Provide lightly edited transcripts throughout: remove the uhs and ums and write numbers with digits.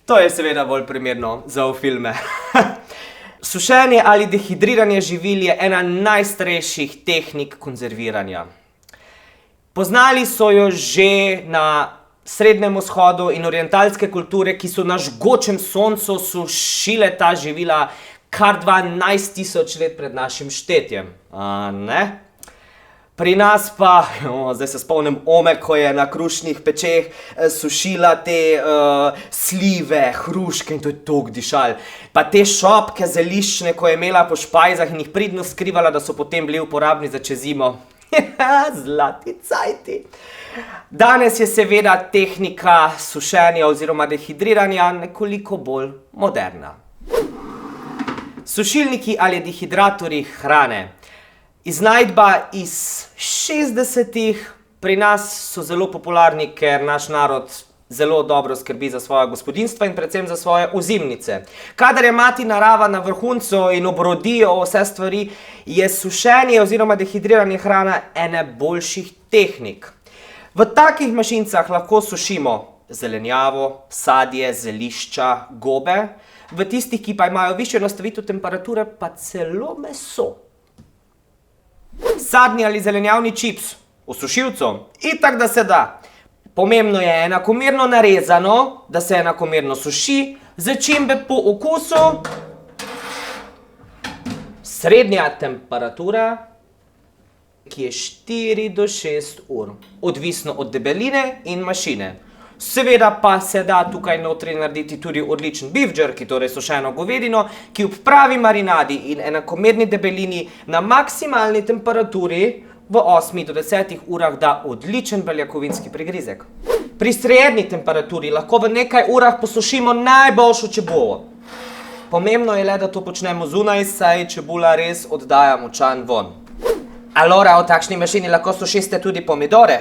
To je seveda bolj primerno za v filme. Sušenje ali dehidriranje živil je ena najstarejših tehnik konzerviranja. Poznali so jo že na Srednjem vzhodu in orientalske kulture, ki so na žgočem soncu sušile ta živila kar 12.000 let pred našim štetjem. Ne? Pri nas pa, zdaj se spomnim Ome, ko je na krušnih pečeh sušila te slive, hruške in to je toliko dišal. Pa te šopke zeliščne, ko je imela po špajzah in jih pridno skrivala, da so potem bili uporabni za čez zimo. Zlati cajti. Danes je seveda tehnika sušenja oziroma dehidriranja nekoliko bolj moderna. Sušilniki ali dehidratorji hrane. Iznajdba iz 60-ih, pri nas so zelo popularni, ker naš narod zelo dobro skrbi za svoja gospodinjstva in predvsem za svoje ozimnice. Kadar je mati narava na vrhuncu in obrodijo vse stvari, je sušenje oziroma dehidriranje hrane ene boljših tehnik. V takih mašincah lahko sušimo zelenjavo, sadje, zelišča, gobe, v tistih, ki pa imajo višjo nastavitev temperature, pa celo meso. Sadni ali zelenjavni čips v sušilcu, itak da se da. Pomembno je enakomerno narezano, da se enakomerno suši, začimbe po okusu. Srednja temperatura, ki je 4 do 6 ur, odvisno od debeline in mašine. Seveda pa se da tukaj notri narediti tudi odličen beef jerky, torej sušeno govedino, ki ob pravi marinadi in enakomerni debelini na maksimalni temperaturi v 8 do 10 urah da odličen beljakovinski prigrizek. Pri srednji temperaturi lahko v nekaj urah posušimo najboljšo čebulo. Pomembno je le, da to počnemo zunaj, saj čebula res oddaja močan vonj. Alora, v takšni mašini lahko sušiste tudi pomidore.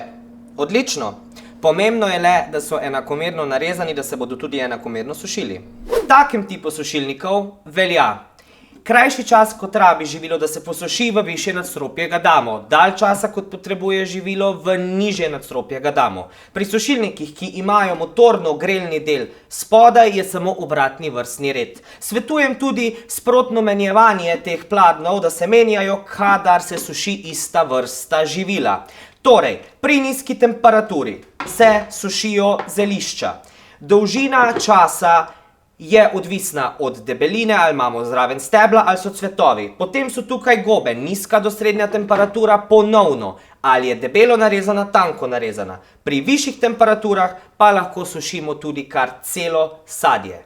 Odlično. Pomembno je le, da so enakomerno narezani, da se bodo tudi enakomerno sušili. Takem tipu sušilnikov velja. Krajši čas, kot rabi živilo, da se posuši, v višje nadstropje ga damo. Dalj časa, kot potrebuje živilo, v nižje nadstropje ga damo. Pri sušilnikih, ki imajo motorno grelni del spodaj, je samo obratni vrstni red. Svetujem tudi sprotno menjevanje teh pladnjev, da se menjajo, kadar se suši ista vrsta živila. Torej, pri nizki temperaturi se sušijo zelišča. Dolžina časa je odvisna od debeline, ali imamo zraven stebla, ali so cvetovi. Potem so tukaj gobe, nizka do srednja temperatura ponovno, ali je debelo narezana, tanko narezana. Pri višjih temperaturah pa lahko sušimo tudi kar celo sadje.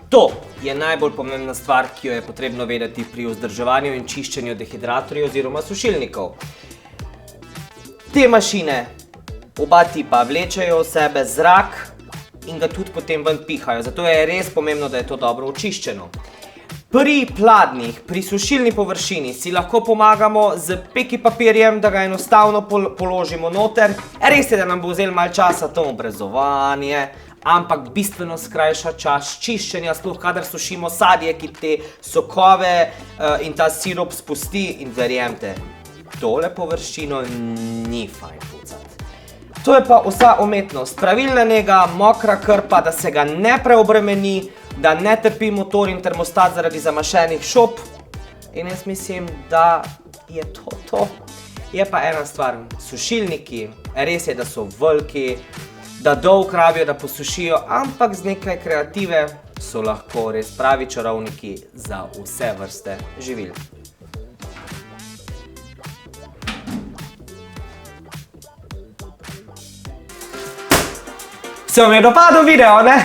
To je najbolj pomembna stvar, ki jo je potrebno vedeti pri vzdrževanju in čiščenju dehidratorjev oziroma sušilnikov. Te mašine, oba tipa, vlečejo v sebe zrak in ga tudi potem ven pihajo, zato je res pomembno, da je to dobro očiščeno. Pri pladnjih, pri sušilni površini si lahko pomagamo z peki papirjem, da ga enostavno položimo noter. Res je, da nam bo vzelo malo časa to obrezovanje, ampak bistveno skrajša čas čiščenja, sploh kadar sušimo sadje, ki te sokove in ta sirup spusti in verjemte, tole površino ni fajn pucati. To je pa vsa umetnost. Pravilna nega, mokra krpa, da se ga ne preobremeni, da ne trpi motor in termostat zaradi zamašenih šop. In jaz mislim, da je to. Je pa ena stvar, sušilniki, res je, da so veliki, da dolgo rabijo, da posušijo, ampak z nekaj kreative so lahko res pravi čarovniki za vse vrste živil. Se vam je dopadel video, ne?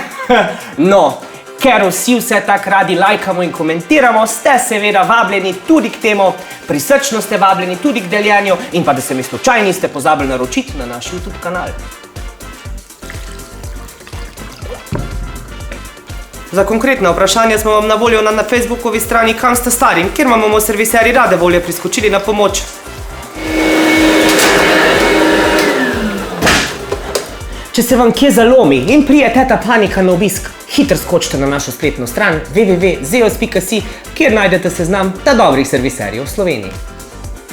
No, ker vsi vse tak radi lajkamo in komentiramo, ste seveda vabljeni tudi k temu, prisrčno ste vabljeni tudi k deljenju in pa da se mi slučajno niste pozabili naročiti na naš YouTube kanal. Za konkretna vprašanja smo vam na voljo na Facebookovi strani Kam ste stari, kjer vam bomo serviseri rade volje priskočili na pomoč. Če se vam kje zalomi in prije teta panika na obisk, hitro skočite na našo spletno stran www.zeos.si, kjer najdete seznam ta dobrih serviserjev v Sloveniji.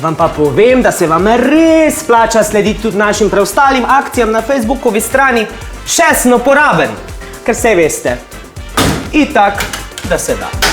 Vam pa povem, da se vam res splača slediti tudi našim preostalim akcijam na Facebookovi strani Še sem uporaben, ker saj veste, itak, da se da.